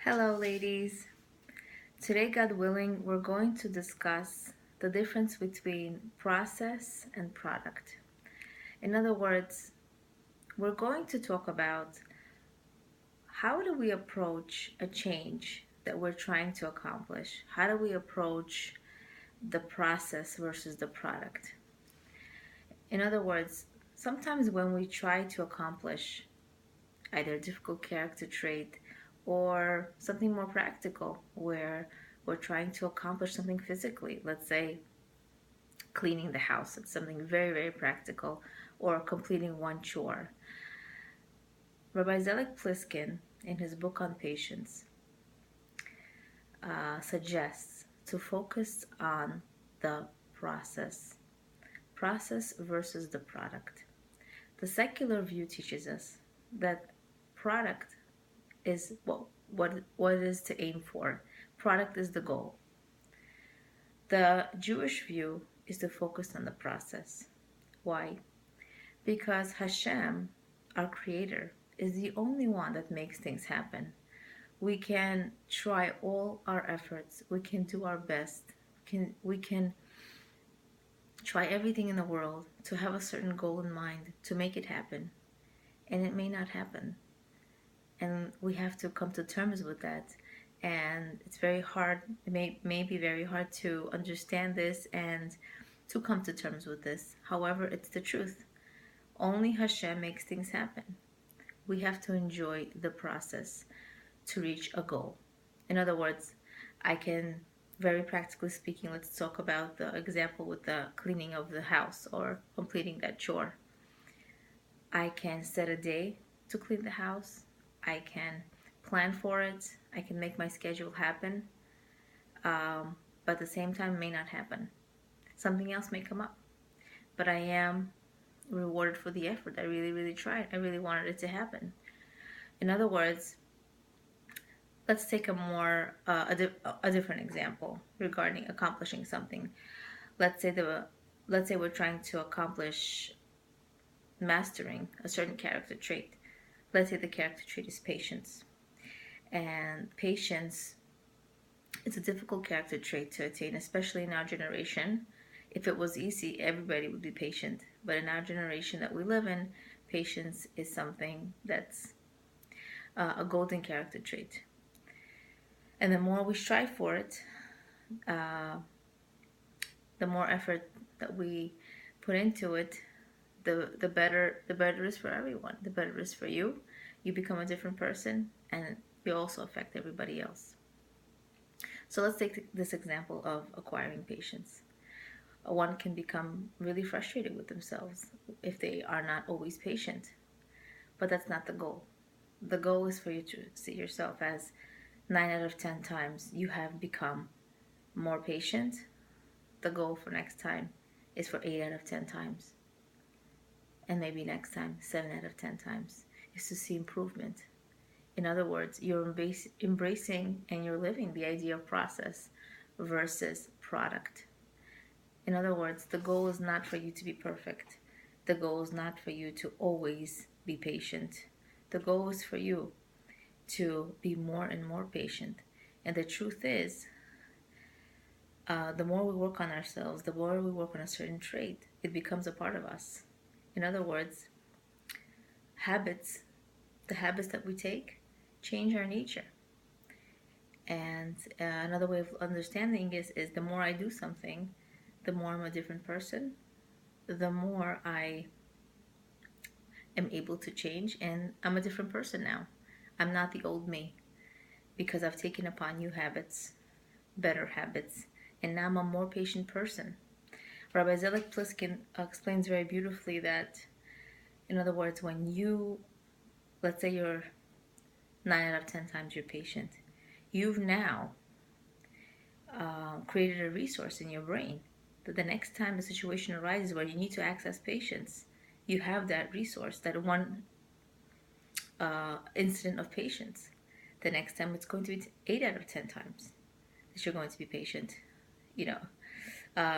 Hello, ladies. Today, God willing, we're going to discuss the difference between process and product. In other words, we're going to talk about how do we approach a change that we're trying to accomplish? How do we approach the process versus the product? In other words, sometimes when we try to accomplish either a difficult character trait or something more practical where we're trying to accomplish something physically. Let's say cleaning the house. It's something very, very practical, or completing one chore. Rabbi Zelig Pliskin, in his book on patience, suggests to focus on the process versus the product. The secular view teaches us that product is what it is to aim for. Product is the goal. The Jewish view is to focus on the process. Why? Because Hashem, our creator, is the only one that makes things happen. We can try all our efforts. We can do our best. We can try everything in the world to have a certain goal in mind to make it happen. And it may not happen. And we have to come to terms with that. And it's very hard, it may be very hard to understand this and to come to terms with this. However, it's the truth. Only Hashem makes things happen. We have to enjoy the process to reach a goal. In other words, I can, very practically speaking, let's talk about the example with the cleaning of the house or completing that chore. I can set a day to clean the house. I can plan for it. I can make my schedule happen. But at the same time, it may not happen. Something else may come up. But I am rewarded for the effort. I really, really tried. I really wanted it to happen. In other words, let's take a different example regarding accomplishing something. Let's say we're trying to accomplish mastering a certain character trait. Let's say the character trait is patience. And patience is a difficult character trait to attain, especially in our generation. If it was easy, everybody would be patient. But in our generation that we live in, patience is something that's a golden character trait. And the more we strive for it, the more effort that we put into it, the better it is for everyone. The better it is for you. You become a different person, and you also affect everybody else. So let's take this example of acquiring patience. One can become really frustrated with themselves if they are not always patient. But that's not the goal. The goal is for you to see yourself as 9 out of 10 times you have become more patient. The goal for next time is for 8 out of 10 times. And maybe next time, 7 out of 10 times, is to see improvement. In other words, you're embracing and you're living the idea of process versus product. In other words, the goal is not for you to be perfect. The goal is not for you to always be patient. The goal is for you to be more and more patient. And the truth is, the more we work on ourselves, the more we work on a certain trait, it becomes a part of us. In other words, the habits that we take, change our nature. And another way of understanding is the more I do something, the more I'm a different person, the more I am able to change, and I'm a different person now. I'm not the old me because I've taken upon new habits, better habits, and now I'm a more patient person. Rabbi Zelig Pliskin explains very beautifully that, in other words, when you, let's say you're 9 out of 10 times you're patient, you've now created a resource in your brain that the next time the situation arises where you need to access patience, you have that resource, that one incident of patience. The next time it's going to be 8 out of 10 times that you're going to be patient.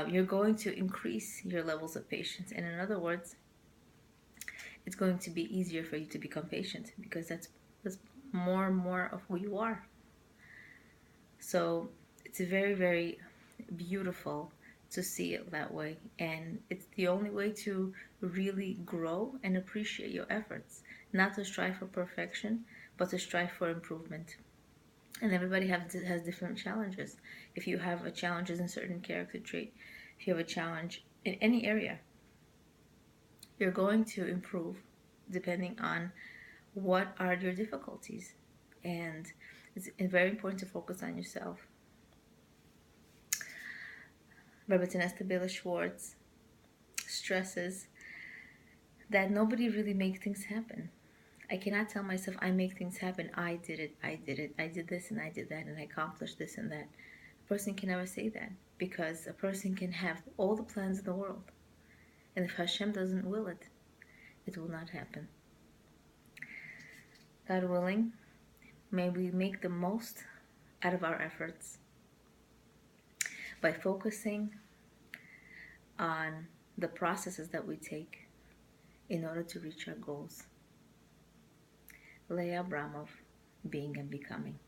You're going to increase your levels of patience. And in other words, it's going to be easier for you to become patient because that's more and more of who you are. So it's very, very beautiful to see it that way. And it's the only way to really grow and appreciate your efforts. Not to strive for perfection, but to strive for improvement. And everybody has different challenges. If you have a challenges in certain character trait, if you have a challenge in any area, you're going to improve depending on what are your difficulties. And it's very important to focus on yourself. Robertina Stabila Schwartz stresses that nobody really makes things happen. I cannot tell myself I make things happen. I did it, I did it, I did this and I did that and I accomplished this and that. A person can never say that because a person can have all the plans in the world. And if Hashem doesn't will it, it will not happen. God willing, may we make the most out of our efforts by focusing on the processes that we take in order to reach our goals. Leah Abramov, Being and Becoming.